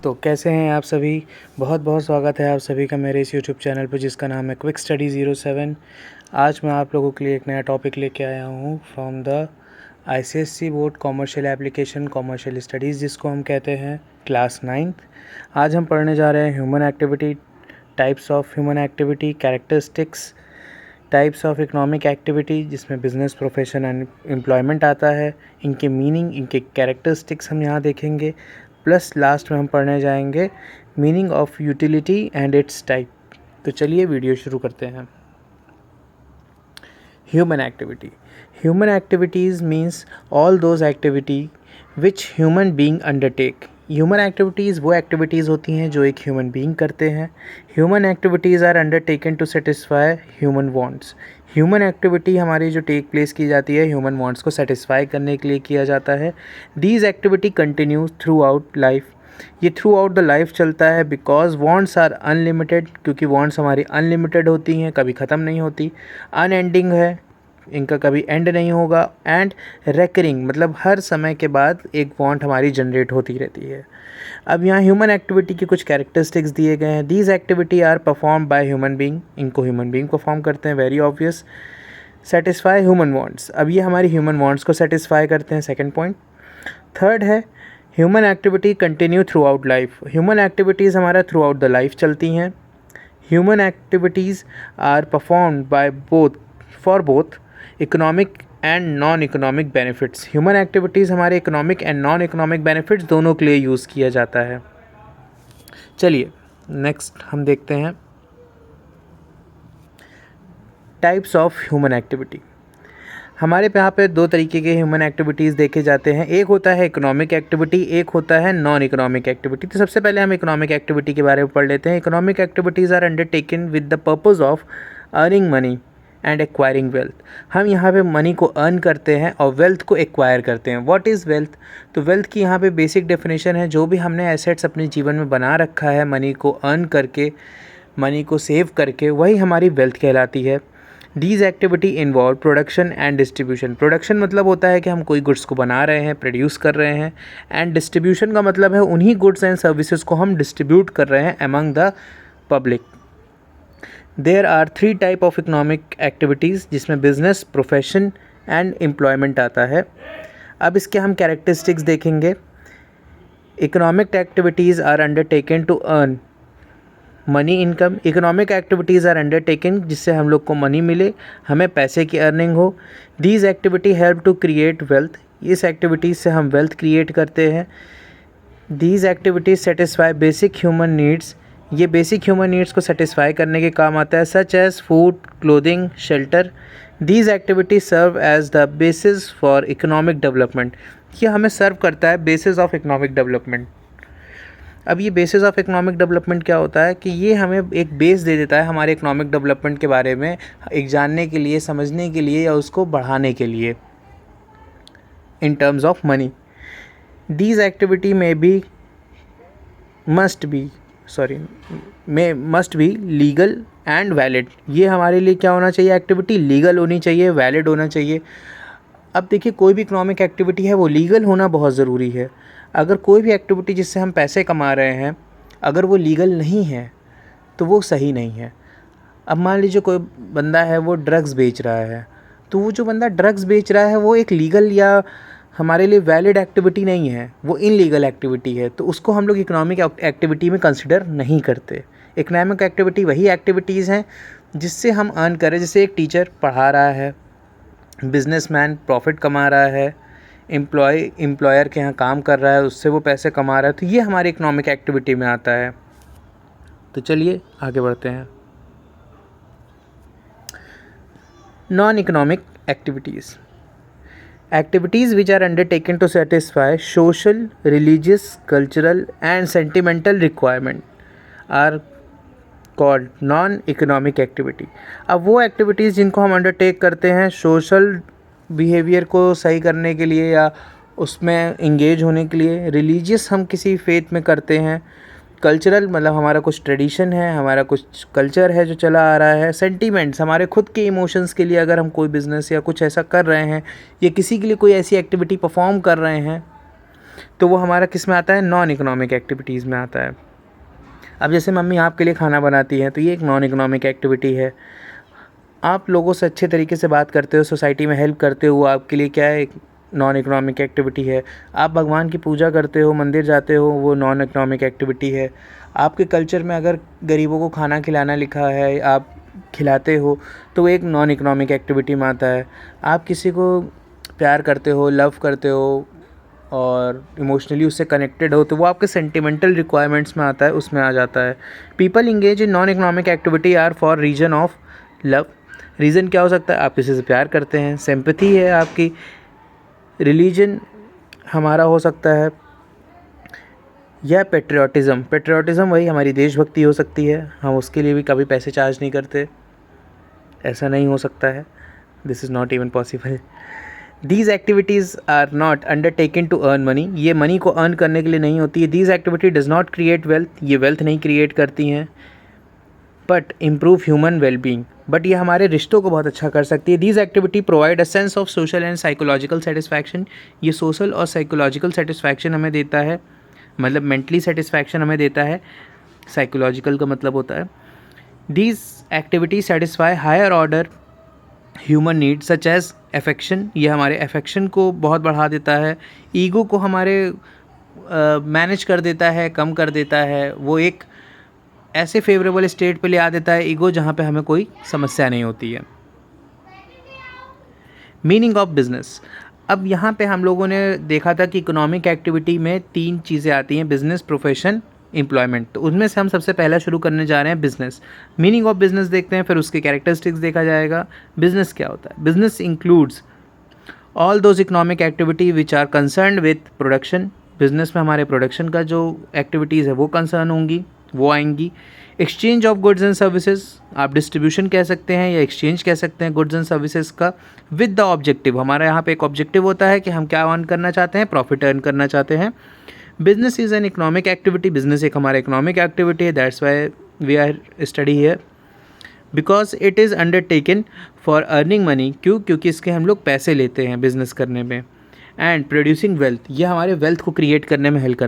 तो कैसे हैं आप सभी। बहुत बहुत स्वागत है आप सभी का मेरे इस यूट्यूब चैनल पर जिसका नाम है क्विक स्टडी 07। आज मैं आप लोगों के लिए एक नया टॉपिक लेके आया हूँ from the ICSE board commercial application commercial studies, जिसको हम कहते हैं क्लास 9th। आज हम पढ़ने जा रहे हैं human activity, types of human activity, characteristics, types of economic activity जिसमें बिजनेस, प्रोफेशन एंड एम्प्लॉयमेंट आता है। इनके मीनिंग, इनके कैरेक्टरिस्टिक्स हम यहाँ देखेंगे, प्लस लास्ट में हम पढ़ने जाएंगे meaning of utility and its type. तो चलिए वीडियो शुरू करते हैं। Human activity. Human activities means all those activity which human being undertake. Human activities वो एक्टिविटीज़ होती हैं जो एक ह्यूमन बीइंग करते हैं। Human activities are undertaken to satisfy human wants. Human activity हमारी जो टेक प्लेस की जाती है ह्यूमन वांट्स को सेटिस्फाई करने के लिए किया जाता है। These activity continues through out life. ये थ्रू आउट द लाइफ चलता है बिकॉज वांट्स आर अनलिमिटेड, क्योंकि वांट्स हमारी अनलिमिटेड होती हैं, कभी ख़त्म नहीं होती। अनएंडिंग है, इनका कभी एंड नहीं होगा। एंड रेकरिंग मतलब हर समय के बाद एक वांट हमारी जनरेट होती रहती है। अब यहाँ ह्यूमन एक्टिविटी के कुछ कैरेक्टरिस्टिक्स दिए गए हैं। These activity are perform by human being. इनको ह्यूमन बीइंग परफॉर्म करते हैं, very obvious. Satisfy human wants. अब ये हमारी ह्यूमन वांट्स को सेटिस्फाई करते हैं, सेकेंड पॉइंट। थर्ड है human activity continue throughout life. Human activities हमारा थ्रू आउट द लाइफ चलती हैं। Human activities are perform by for both economic and non economic benefits. Human activities हमारे economic and non economic benefits दोनों के लिए use किया जाता है। चलिए नेक्स्ट हम देखते हैं टाइप्स ऑफ ह्यूमन एक्टिविटी। हमारे यहाँ पे दो तरीके के ह्यूमन एक्टिविटीज़ देखे जाते हैं। एक होता है इकोनॉमिक एक्टिविटी, एक होता है नॉन इकोनॉमिक एक्टिविटी। तो सबसे पहले हम इकोनॉमिक एक्टिविटी के बारे में पढ़ लेते हैं। Economic activities are undertaken with the purpose of earning money and acquiring wealth. हम यहाँ पे मनी को अर्न करते हैं और वेल्थ को एक्वायर करते हैं। What is wealth? तो वेल्थ की यहाँ पे बेसिक डेफिनेशन है, जो भी हमने एसेट्स अपने जीवन में बना रखा है मनी को अर्न करके, मनी को सेव करके, वही हमारी वेल्थ कहलाती है। These activity involve production and distribution. Production मतलब होता है कि हम कोई गुड्स को बना रहे हैं, प्रोड्यूस कर रहे हैं। एंड डिस्ट्रीब्यूशन का मतलब है उन्हीं गुड्स एंड सर्विसेज को हम डिस्ट्रीब्यूट कर रहे हैं among the public. There are 3 type of economic activities, जिसमें बिजनेस, प्रोफेशन एंड एम्प्लॉयमेंट आता है। अब इसके हम कैरेक्टरिस्टिक्स देखेंगे। Economic activities are undertaken to earn money income. Economic activities are undertaken जिससे हम लोग को मनी मिले, हमें पैसे की अर्निंग हो। These activity help to create wealth. इस एक्टिविटीज़ से हम वेल्थ क्रिएट करते हैं। These activities satisfy basic human needs. ये बेसिक ह्यूमन नीड्स को सेटिस्फाई करने के काम आता है, such as food, clothing, shelter. These activities serve as the basis for economic development. ये हमें सर्व करता है बेसिस ऑफ इकोनॉमिक डेवलपमेंट। अब ये बेसिस ऑफ इकोनॉमिक डेवलपमेंट क्या होता है कि ये हमें एक बेस दे देता है हमारे इकोनॉमिक डेवलपमेंट के बारे में, एक जानने के लिए, समझने के लिए या उसको बढ़ाने के लिए in terms of money. These activity में be must be legal and valid. ये हमारे लिए क्या होना चाहिए? एक्टिविटी लीगल होनी चाहिए, वैलिड होना चाहिए। अब देखिए, कोई भी इकोनॉमिक एक्टिविटी है वो लीगल होना बहुत ज़रूरी है। अगर कोई भी एक्टिविटी जिससे हम पैसे कमा रहे हैं अगर वो लीगल नहीं है तो वो सही नहीं है। अब मान लीजिए कोई बंदा है वो ड्रग्स बेच रहा है, तो वो जो बंदा ड्रग्स बेच रहा है वो एक लीगल या हमारे लिए वैलिड एक्टिविटी नहीं है, वो इनलीगल एक्टिविटी है, तो उसको हम लोग इकोनॉमिक एक्टिविटी में कंसिडर नहीं करते। इकोनॉमिक एक्टिविटी वही एक्टिविटीज़ हैं जिससे हम अर्न करें। जैसे एक टीचर पढ़ा रहा है, बिजनेसमैन प्रॉफिट कमा रहा है, एम्प्लॉयर के यहाँ काम कर रहा है, उससे वो पैसे कमा रहा है, तो ये हमारी इकोनॉमिक एक्टिविटी में आता है। तो चलिए आगे बढ़ते हैं। Non economic activities. Activities which are undertaken to satisfy social, religious, cultural and sentimental requirement are called non-economic activity। अब वो एक्टिविटीज़ जिनको हम अंडरटेक करते हैं सोशल बिहेवियर को सही करने के लिए या उसमें इंगेज होने के लिए, रिलीजियस हम किसी फेथ में करते हैं, कल्चरल मतलब हमारा कुछ ट्रेडिशन है, हमारा कुछ कल्चर है जो चला आ रहा है, सेंटीमेंट्स हमारे खुद के इमोशंस के लिए अगर हम कोई बिज़नेस या कुछ ऐसा कर रहे हैं या किसी के लिए कोई ऐसी एक्टिविटी परफॉर्म कर रहे हैं तो वो हमारा किस में आता है, नॉन इकोनॉमिक एक्टिविटीज़ में आता है। अब जैसे मम्मी आपके लिए खाना बनाती हैं तो ये एक नॉन इकोनॉमिक एक्टिविटी है। आप लोगों से अच्छे तरीके से बात करते हो, सोसाइटी में हेल्प करते हो, आपके लिए क्या है, एक नॉन इकोनॉमिक एक्टिविटी है। आप भगवान की पूजा करते हो, मंदिर जाते हो, वो नॉन इकोनॉमिक एक्टिविटी है। आपके कल्चर में अगर गरीबों को खाना खिलाना लिखा है, आप खिलाते हो, तो वो एक नॉन इकोनॉमिक एक्टिविटी में आता है। आप किसी को प्यार करते हो, लव करते हो और इमोशनली उससे कनेक्टेड हो, तो वो आपके सेंटिमेंटल रिक्वायरमेंट्स में आता है, उसमें आ जाता है। People engage in non economic activity are for reason of love. Reason क्या हो सकता है, आप किसी से प्यार करते हैं, सिंपैथी है आपकी। रिलीजन हमारा हो सकता है, या पेट्रियाटिज़म। पेट्रियाटिज़म वही हमारी देशभक्ति हो सकती है, हम उसके लिए भी कभी पैसे चार्ज नहीं करते, ऐसा नहीं हो सकता है, this is not even possible. These activities are not undertaken to earn money, ये मनी को अर्न करने के लिए नहीं होती है। These activity does not create wealth, ये वेल्थ नहीं क्रिएट करती हैं, but improve human wellbeing, but ये हमारे रिश्तों को बहुत अच्छा कर सकती है। These activity provide a sense of social and psychological satisfaction, ये सोशल और साइकोलॉजिकल सेटिस्फैक्शन हमें देता है, मतलब मेंटली सेटिस्फैक्शन हमें देता है, साइकोलॉजिकल का मतलब होता है। These activity satisfy higher order human need such as affection, ये हमारे अफेक्शन को बहुत बढ़ा देता है, ईगो को हमारे मैनेज कर देता है, कम कर देता है, वो एक ऐसे फेवरेबल स्टेट पे ले आ देता है ईगो जहाँ पे हमें कोई समस्या नहीं होती है। मीनिंग ऑफ बिजनेस, अब यहाँ पे हम लोगों ने देखा था कि इकोनॉमिक एक्टिविटी में 3 चीज़ें आती हैं, बिजनेस, प्रोफेशन, एम्प्लॉयमेंट। तो उनमें से हम सबसे पहला शुरू करने जा रहे हैं बिजनेस। मीनिंग ऑफ बिजनेस देखते हैं, फिर उसके कैरेक्टरिस्टिक्स देखा जाएगा। बिजनेस क्या होता है, business includes all those economic activity which are concern with production, business में हमारे प्रोडक्शन का जो एक्टिविटीज़ है वो कंसर्न होंगी, वो आएंगी। Exchange of goods and services, आप डिस्ट्रीब्यूशन कह सकते हैं या एक्सचेंज कह सकते हैं गुड्स एंड सर्विसेज का, विद द ऑब्जेक्टिव, हमारा यहाँ पे एक ऑब्जेक्टिव होता है कि हम क्या अर्न करना चाहते हैं, प्रॉफिट अर्न करना चाहते हैं। Business is an economic activity, business एक हमारा इकोनॉमिक एक्टिविटी है, that's why we are study here, because it is undertaken for earning money, क्योंकि इसके हम लोग पैसे लेते हैं बिज़नेस करने में। एंड प्रोड्यूसिंग वेल्थ, ये हमारे वेल्थ को क्रिएट करने में हेल्प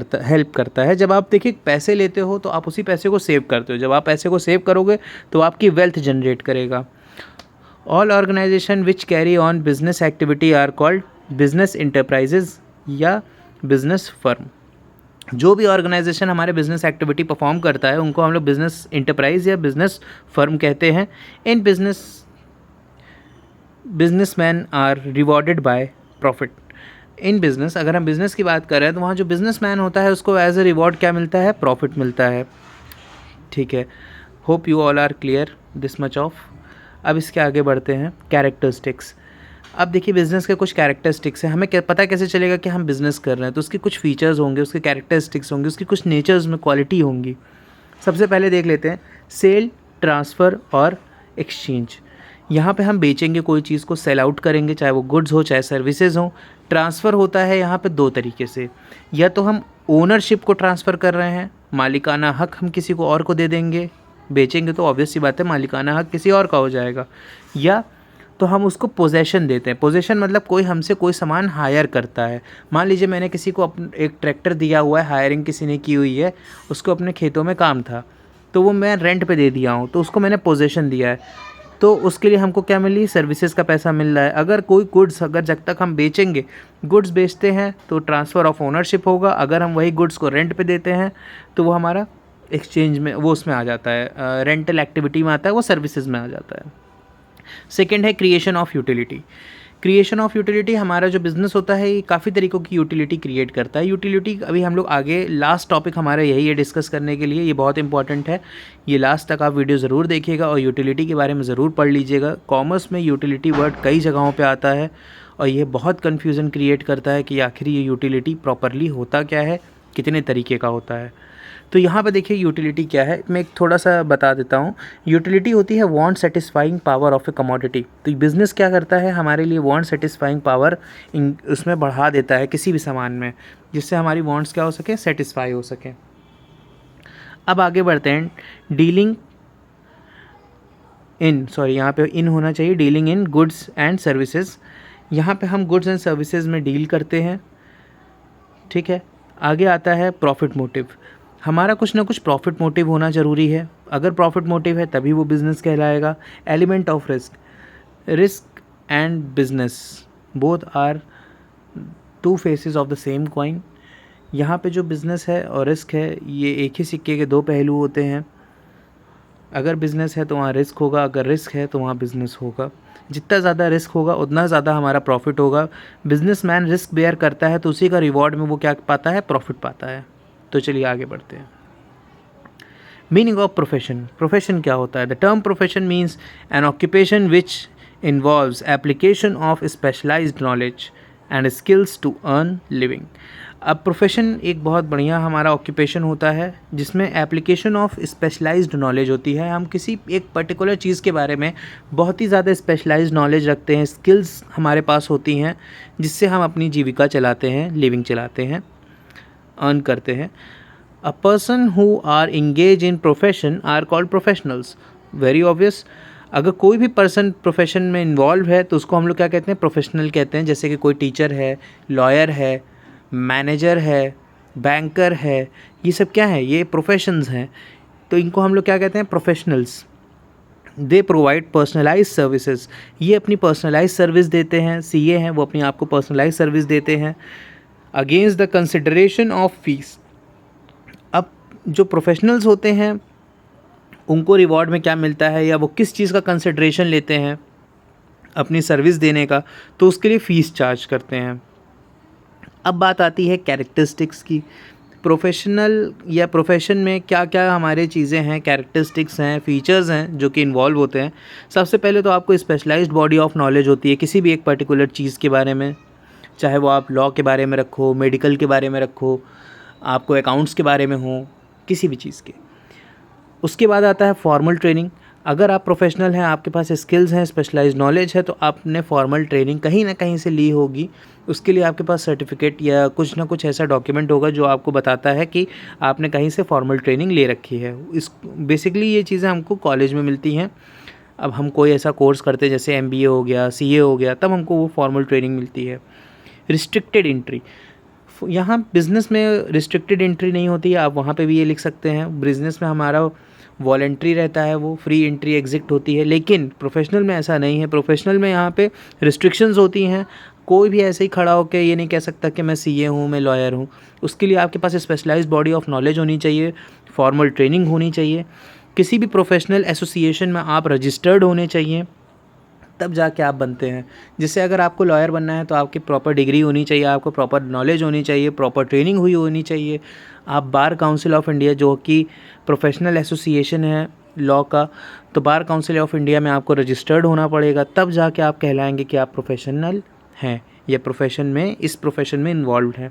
करता है। जब आप देखिए पैसे लेते हो तो आप उसी पैसे को सेव करते हो, जब आप पैसे को सेव करोगे तो आपकी वेल्थ जनरेट करेगा। All organisation which carry on business activity are called business enterprises या बिजनेस फर्म। जो भी ऑर्गेनाइजेशन हमारे बिजनेस एक्टिविटी परफॉर्म करता है उनको हम लोग बिजनेस इंटरप्राइज या बिजनेस फर्म कहते हैं। In businessman are rewarded by profit. In business, अगर हम बिज़नेस की बात कर रहे हैं तो वहाँ जो बिजनेसमैन होता है उसको एज ए रिवॉर्ड क्या मिलता है, प्रॉफिट मिलता है। ठीक है, hope you all are clear this much of. अब इसके आगे बढ़ते हैं, कैरेक्टरिस्टिक्स। अब देखिए बिज़नेस के कुछ कैरेक्टरिस्टिक्स हैं, हमें पता कैसे चलेगा कि हम बिज़नेस कर रहे हैं, तो उसके कुछ फीचर्स होंगे, उसके कैरेक्टरिस्टिक्स होंगे, उसकी कुछ नेचर्स में क्वालिटी होंगी। सबसे पहले देख लेते हैं सेल, ट्रांसफ़र और एक्सचेंज। यहाँ पे हम बेचेंगे कोई चीज़ को, सेल आउट करेंगे, चाहे वो गुड्स हो चाहे सर्विसेज हो। ट्रांसफ़र होता है यहाँ पे 2 तरीके से, या तो हम ओनरशिप को ट्रांसफ़र कर रहे हैं, मालिकाना हक हम किसी को और को दे देंगे, बेचेंगे तो ऑब्वियस सी बात है मालिकाना हक किसी और का हो जाएगा, या तो हम उसको पोजेशन देते हैं। पोजेशन मतलब कोई हमसे कोई सामान हायर करता है। मान लीजिए मैंने किसी को एक ट्रैक्टर दिया हुआ है, हायरिंग किसी ने की हुई है, उसको अपने खेतों में काम था, तो वो मैं रेंट पे दे दिया हूँ, तो उसको मैंने पोजेशन दिया है, तो उसके लिए हमको क्या मिल रही है, सर्विसेज का पैसा मिल रहा है। अगर कोई गुड्स, अगर जब तक हम बेचेंगे, गुड्स बेचते हैं तो ट्रांसफ़र ऑफ ओनरशिप होगा, अगर हम वही गुड्स को रेंट पे देते हैं तो वो हमारा एक्सचेंज में, वो उसमें आ जाता है, रेंटल एक्टिविटी में आता है, वो सर्विसेज में आ जाता है। सेकेंड है creation of utility. Creation of utility, हमारा जो बिज़नेस होता है ये काफ़ी तरीक़ों की यूटिलिटी क्रिएट करता है। यूटिलिटी अभी हम लोग आगे, लास्ट टॉपिक हमारा यही है डिस्कस करने के लिए, ये बहुत इंपॉर्टेंट है, ये लास्ट तक आप वीडियो ज़रूर देखिएगा और यूटिलिटी के बारे में ज़रूर पढ़ लीजिएगा। कॉमर्स में यूटिलिटी वर्ड कई जगहों पे आता है और ये बहुत कन्फ्यूज़न क्रिएट करता है कि आखिर ये यूटिलिटी प्रॉपरली होता क्या है, कितने तरीके का होता है। तो यहाँ पर देखिए यूटिलिटी क्या है, मैं एक थोड़ा सा बता देता हूँ। यूटिलिटी होती है want satisfying power of A commodity. तो बिज़नेस क्या करता है, हमारे लिए वांट सेटिस्फाइंग पावर उसमें बढ़ा देता है किसी भी सामान में, जिससे हमारी वांट्स क्या हो सके, सेटिस्फाई हो सके। अब आगे बढ़ते हैं, डीलिंग इन, सॉरी यहाँ पे इन होना चाहिए, dealing in goods and services. यहाँ पे हम गुड्स एंड सर्विसेज में डील करते हैं। ठीक है। आगे आता है प्रॉफिट मोटिव। हमारा कुछ ना कुछ प्रॉफिट मोटिव होना ज़रूरी है। अगर प्रॉफिट मोटिव है तभी वो बिज़नेस कहलाएगा। Element of risk, risk and business both are two faces of the same coin. यहाँ पे जो बिज़नेस है और रिस्क है ये एक ही सिक्के के दो पहलू होते हैं। अगर बिज़नेस है तो वहाँ रिस्क होगा, अगर रिस्क है तो वहाँ बिज़नेस होगा। जितना ज़्यादा रिस्क होगा उतना ज़्यादा हमारा प्रॉफिट होगा। बिजनेसमैन रिस्क बेयर करता है तो उसी का रिवॉर्ड में वो क्या पाता है, प्रॉफिट पाता है। तो चलिए आगे बढ़ते हैं। Meaning of profession. प्रोफेशन क्या होता है? The term profession means an occupation which involves application of specialised knowledge and skills to earn living. अब प्रोफेशन एक बहुत बढ़िया हमारा ऑक्यूपेशन होता है जिसमें एप्लीकेशन ऑफ स्पेशलाइज्ड नॉलेज होती है। हम किसी एक पर्टिकुलर चीज़ के बारे में बहुत ही ज़्यादा स्पेशलाइज्ड नॉलेज रखते हैं, स्किल्स हमारे पास होती हैं जिससे हम अपनी जीविका चलाते हैं, लिविंग चलाते हैं, अर्न करते हैं। A person who are engage in profession are called professionals. Very obvious, अगर कोई भी पर्सन प्रोफेशन में इन्वॉल्व है तो उसको हम लोग क्या कहते हैं, प्रोफेशनल कहते हैं। जैसे कि कोई टीचर है, लॉयर है, मैनेजर है, बैंकर है, ये सब क्या है, ये प्रोफेशंस हैं। तो इनको हम लोग क्या कहते हैं, professionals. They provide personalise services, ये अपनी पर्सनलाइज सर्विस देते हैं। सीए हैं, वो अपनी आपको पर्सनलाइज सर्विस देते हैं against the consideration of fees. अब जो प्रोफेशनल्स होते हैं उनको रिवॉर्ड में क्या मिलता है या वो किस चीज़ का कंसिडरेशन लेते हैं अपनी सर्विस देने का, तो उसके लिए फ़ीस चार्ज करते हैं। अब बात आती है कैरेक्टरिस्टिक्स की। प्रोफेशनल या प्रोफेशन में क्या क्या हमारे चीज़ें हैं, कैरेक्टरिस्टिक्स हैं, फीचर्स हैं जो कि इन्वॉल्व होते हैं। सबसे पहले तो आपको स्पेशलाइज्ड बॉडी ऑफ नॉलेज होती है किसी भी एक पर्टिकुलर चीज़ के बारे में, चाहे वो आप लॉ के बारे में रखो, मेडिकल के बारे में रखो, आपको अकाउंट्स के बारे में हो, किसी भी चीज़ के। उसके बाद आता है फॉर्मल ट्रेनिंग। अगर आप प्रोफेशनल हैं, आपके पास स्किल्स हैं, स्पेशलाइज्ड नॉलेज है, तो आपने फॉर्मल ट्रेनिंग कहीं ना कहीं से ली होगी। उसके लिए आपके पास सर्टिफिकेट या कुछ ना कुछ ऐसा डॉक्यूमेंट होगा जो आपको बताता है कि आपने कहीं से फॉर्मल ट्रेनिंग ले रखी है। इस बेसिकली ये चीज़ें हमको कॉलेज में मिलती हैं। अब हम कोई ऐसा कोर्स करते हैं जैसे MBA हो गया, CA हो गया, तब हमको वो फॉर्मल ट्रेनिंग मिलती है। रिस्ट्रिक्टेड एंट्री, यहाँ बिज़नेस में रिस्ट्रिक्टेड एंट्री नहीं होती है, आप वहाँ पे भी ये लिख सकते हैं। बिज़नेस में हमारा वॉलेंट्री रहता है, वो फ्री एंट्री एग्जिट होती है, लेकिन प्रोफेशनल में ऐसा नहीं है। प्रोफेशनल में यहाँ पे रिस्ट्रिक्शंस होती हैं। कोई भी ऐसे ही खड़ा होकर ये नहीं कह सकता कि मैं CA हूँ, मैं लॉयर हूँ। उसके लिए आपके पास स्पेशलाइज्ड बॉडी ऑफ नॉलेज होनी चाहिए, फॉर्मल ट्रेनिंग होनी चाहिए, किसी भी प्रोफेशनल एसोसिएशन में आप रजिस्टर्ड होने चाहिए, तब जाके आप बनते हैं। जिससे अगर आपको लॉयर बनना है तो आपकी प्रॉपर डिग्री होनी चाहिए, आपको प्रॉपर नॉलेज होनी चाहिए, प्रॉपर ट्रेनिंग हुई होनी चाहिए। आप बार काउंसिल ऑफ इंडिया जो कि प्रोफेशनल एसोसिएशन है लॉ का, तो बार काउंसिल ऑफ इंडिया में आपको रजिस्टर्ड होना पड़ेगा, तब जाके आप कहलाएंगे कि आप प्रोफेशनल हैं या प्रोफेशन में, इस प्रोफेशन में इन्वॉल्व हैं।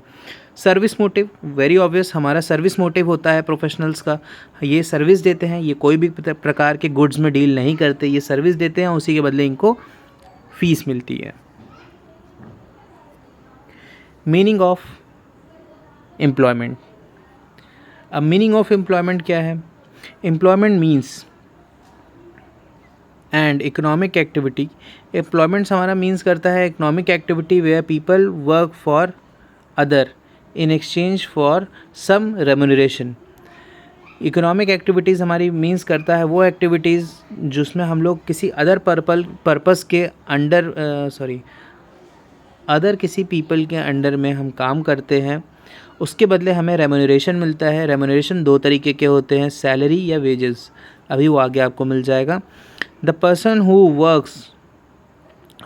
सर्विस मोटिव, वेरी ऑब्वियस, हमारा सर्विस मोटिव होता है प्रोफेशनल्स का। ये सर्विस देते हैं, ये कोई भी प्रकार के गुड्स में डील नहीं करते, ये सर्विस देते हैं, उसी के बदले इनको फीस मिलती है। Meaning of employment. अब मीनिंग ऑफ एम्प्लॉयमेंट क्या है? Employment means and economic activity. Employments हमारा मीन्स करता है economic activity where people work for other in exchange for some remuneration. Economic activities हमारी मीन्स करता है वो एक्टिविटीज़ जिसमें हम लोग किसी अदर पर्पस के अंडर अदर किसी पीपल के अंडर में हम काम करते हैं, उसके बदले हमें रेम्यूनरेशन मिलता है। रेम्यूनरेशन दो तरीके के होते हैं, सैलरी या वेजेस, अभी वो आगे आपको मिल जाएगा। The person who works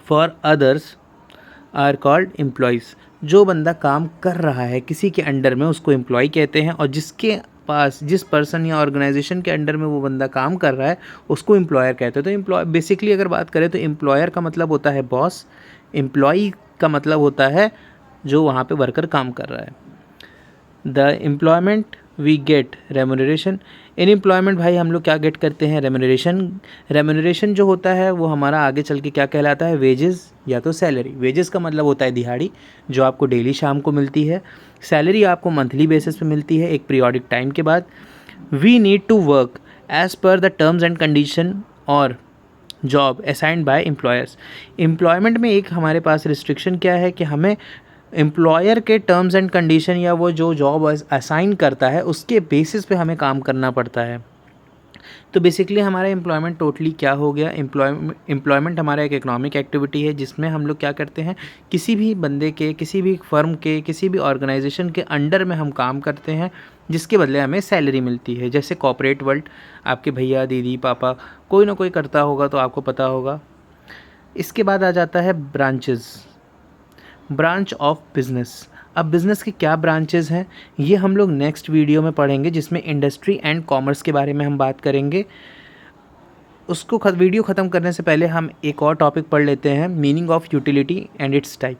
for others are called employees. जो बंदा काम कर रहा है किसी के अंडर में उसको एम्प्लॉय कहते हैं, और जिसके पास जिस पर्सन या ऑर्गेनाइजेशन के अंडर में वो बंदा काम कर रहा है उसको एम्प्लॉयर कहते हैं। तो एम्प्लॉय बेसिकली अगर बात करें तो एम्प्लॉयर का मतलब होता है बॉस, एम्प्लॉई का मतलब होता है जो वहाँ पे वर्कर काम कर रहा है। The employment we get remuneration. In employment भाई हम लोग क्या गेट करते हैं? रेम्यूनरेशन। रेम्यूनरेशन जो होता है वो हमारा आगे चल के क्या कहलाता है? वेजेस या तो सैलरी। वेजेस का मतलब होता है दिहाड़ी जो आपको डेली शाम को मिलती है। सैलरी आपको मंथली बेसिस पे मिलती है एक पीरियोडिक टाइम के बाद। We need to work as per the terms and condition और job assigned by employers. Employment में एक हमारे पास रिस्ट्रिक्शन क्या है कि हमें एम्प्लॉयर के टर्म्स एंड कंडीशन या वो जो जॉब असाइन करता है उसके बेसिस पे हमें काम करना पड़ता है। तो बेसिकली हमारा एम्प्लॉयमेंट टोटली क्या हो गया, एम्प्लॉयमेंट हमारा एक इकोनॉमिक एक्टिविटी है जिसमें हम लोग क्या करते हैं, किसी भी बंदे के, किसी भी फर्म के, किसी भी ऑर्गेनाइजेशन के अंडर में हम काम करते हैं जिसके बदले हमें सैलरी मिलती है। जैसे कॉर्पोरेट वर्ल्ड, आपके भैया दीदी पापा कोई ना कोई करता होगा तो आपको पता होगा। इसके बाद आ जाता है ब्रांचेस, ब्रांच ऑफ बिजनेस। अब बिज़नेस के क्या ब्रांचेस हैं ये हम लोग नेक्स्ट वीडियो में पढ़ेंगे, जिसमें इंडस्ट्री एंड कॉमर्स के बारे में हम बात करेंगे। उसको वीडियो ख़त्म करने से पहले हम एक और टॉपिक पढ़ लेते हैं, meaning of utility and its type.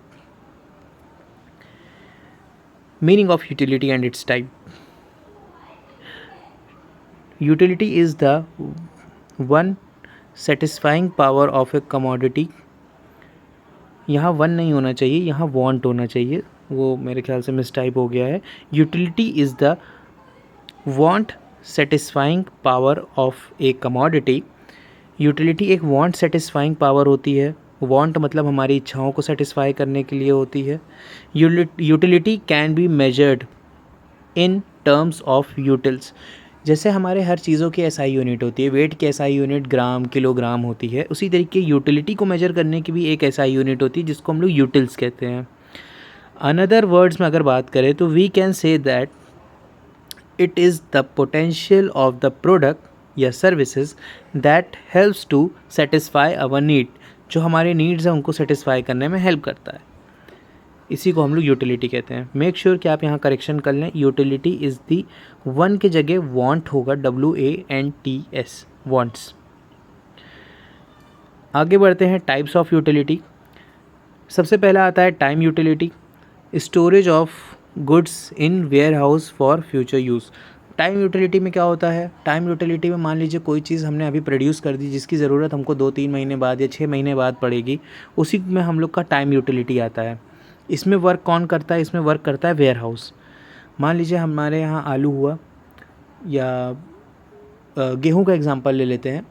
Meaning of utility and its type. Utility is the one satisfying power of A commodity. यहाँ वन नहीं होना चाहिए, यहाँ वांट होना चाहिए, वो मेरे ख्याल से मिस टाइप हो गया है। Utility is the want satisfying power of A commodity. Utility एक वांट सेटिस्फाइंग पावर होती है। वांट मतलब हमारी इच्छाओं को सेटिस्फाई करने के लिए होती है। Utility can be measured in terms of utils. जैसे हमारे हर चीज़ों की एसआई यूनिट होती है, वेट की एसआई यूनिट ग्राम किलोग्राम होती है, उसी तरीके यूटिलिटी को मेजर करने की भी एक एसआई यूनिट होती है जिसको हम लोग यूटिल्स कहते हैं। अनदर वर्ड्स में अगर बात करें तो we can say that it is the potential of the product या services that helps to satisfy our need. जो हमारे नीड्स हैं उनको सेटिस्फाई करने में हेल्प करता है, इसी को हम लोग यूटिलिटी कहते हैं। मेक श्योर कि आप यहाँ करेक्शन कर लें, यूटिलिटी इज़ दी वन के जगह वांट होगा, WANTS, वांट्स। आगे बढ़ते हैं टाइप्स ऑफ यूटिलिटी। सबसे पहला आता है time utility, storage of goods in warehouse for future use. Time utility में क्या होता है, टाइम यूटिलिटी में मान लीजिए कोई चीज़ हमने अभी प्रोड्यूस कर दी जिसकी ज़रूरत हमको 2-3 महीने बाद या 6 महीने बाद पड़ेगी, उसी में हम लोग का टाइम यूटिलिटी आता है। इसमें वर्क कौन करता है, इसमें वर्क करता है वेयर हाउस। मान लीजिए हमारे यहाँ आलू हुआ या गेहूं का एग्जांपल ले लेते हैं।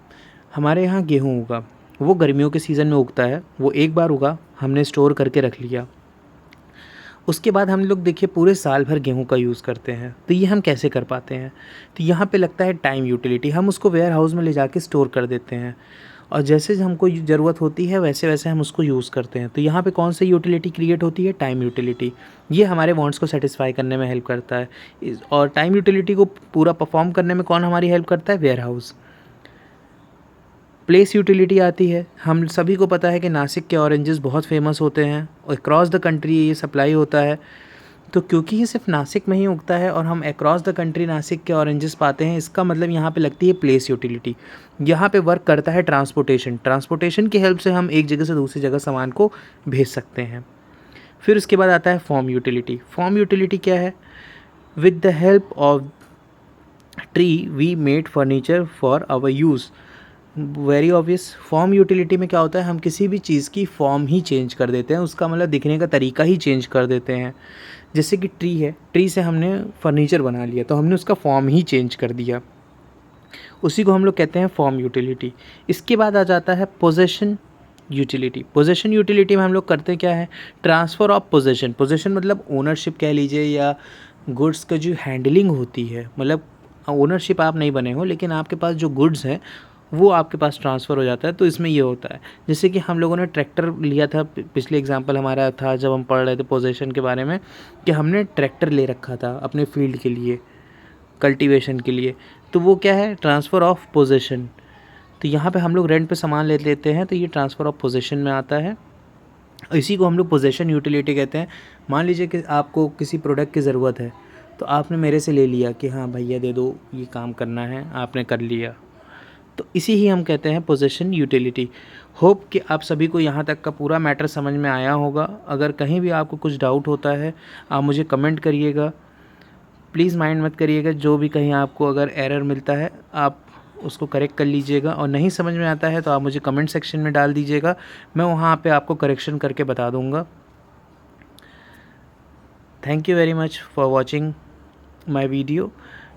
हमारे यहाँ गेहूं उगा, वो गर्मियों के सीज़न में उगता है, वो एक बार उगा, हमने स्टोर करके रख लिया, उसके बाद हम लोग देखिए पूरे साल भर गेहूं का यूज़ करते हैं। तो ये हम कैसे कर पाते हैं, तो यहाँ पे लगता है टाइम यूटिलिटी। हम उसको वेयर हाउस में ले जाके स्टोर कर देते हैं और जैसे हमको ज़रूरत होती है वैसे वैसे हम उसको यूज़ करते हैं। तो यहाँ पे कौन सी यूटिलिटी क्रिएट होती है, टाइम यूटिलिटी। ये हमारे वांट्स को सेटिस्फाई करने में हेल्प करता है। और टाइम यूटिलिटी को पूरा परफॉर्म करने में कौन हमारी हेल्प करता है, वेयर हाउस। प्लेस यूटिलिटी आती है। हम सभी को पता है कि नासिक के ऑरेंजेस बहुत फेमस होते हैं और अक्रॉस द कंट्री ये सप्लाई होता है। तो क्योंकि ये सिर्फ नासिक में ही उगता है और हम अक्रॉस द कंट्री नासिक के ऑरेंजेस पाते हैं, इसका मतलब यहाँ पे लगती है प्लेस यूटिलिटी। यहाँ पे वर्क करता है ट्रांसपोर्टेशन। ट्रांसपोर्टेशन की हेल्प से हम एक जगह से दूसरी जगह सामान को भेज सकते हैं। फिर उसके बाद आता है फॉर्म यूटिलिटी। फॉर्म यूटिलिटी क्या है, with the help of tree we made furniture for our use. Very obvious. Form utility में क्या होता है, हम किसी भी चीज़ की फॉर्म ही चेंज कर देते हैं, उसका मतलब दिखने का तरीका ही चेंज कर देते हैं। जैसे कि ट्री है, ट्री से हमने फर्नीचर बना लिया तो हमने उसका फॉर्म ही चेंज कर दिया, उसी को हम लोग कहते हैं फॉर्म यूटिलिटी। इसके बाद आ जाता है पोजेशन यूटिलिटी। पोजेशन यूटिलिटी में हम लोग करते क्या है, ट्रांसफ़र ऑफ पोजेशन। पोजेशन मतलब ओनरशिप कह लीजिए, या गुड्स का जो हैंडलिंग होती है, मतलब ओनरशिप आप नहीं बने हो लेकिन आपके पास जो गुड्स हैं वो आपके पास ट्रांसफ़र हो जाता है। तो इसमें ये होता है, जैसे कि हम लोगों ने ट्रैक्टर लिया था, पिछले एग्जांपल हमारा था जब हम पढ़ रहे थे पोजेशन के बारे में, कि हमने ट्रैक्टर ले रखा था अपने फील्ड के लिए, कल्टीवेशन के लिए। तो वो क्या है, ट्रांसफ़र ऑफ पोजेशन। तो यहाँ पे हम लोग रेंट पे सामान ले लेते हैं, तो ये ट्रांसफ़र ऑफ पोजेशन में आता है। इसी को हम लोग पोजेशन यूटिलिटी कहते हैं। मान लीजिए कि आपको किसी प्रोडक्ट की ज़रूरत है तो आपने मेरे से ले लिया कि हाँ भैया दे दो, ये काम करना है, आपने कर लिया, तो इसी ही हम कहते हैं पोजेशन यूटिलिटी। होप कि आप सभी को यहाँ तक का पूरा मैटर समझ में आया होगा। अगर कहीं भी आपको कुछ डाउट होता है आप मुझे कमेंट करिएगा, प्लीज़ माइंड मत करिएगा। जो भी कहीं आपको अगर एरर मिलता है आप उसको करेक्ट कर लीजिएगा, और नहीं समझ में आता है तो आप मुझे कमेंट सेक्शन में डाल दीजिएगा, मैं वहाँ पे आपको करेक्शन करके बता दूँगा। Thank you very much for watching my video.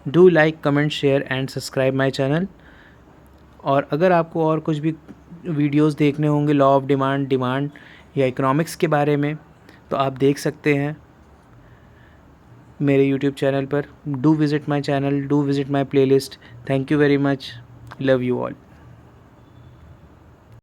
Do like, comment, share and subscribe my channel. और अगर आपको और कुछ भी वीडियोस देखने होंगे लॉ ऑफ डिमांड, डिमांड या इकोनॉमिक्स के बारे में, तो आप देख सकते हैं मेरे यूट्यूब चैनल पर। Do visit my channel, do visit my playlist. Thank you very much, love you all.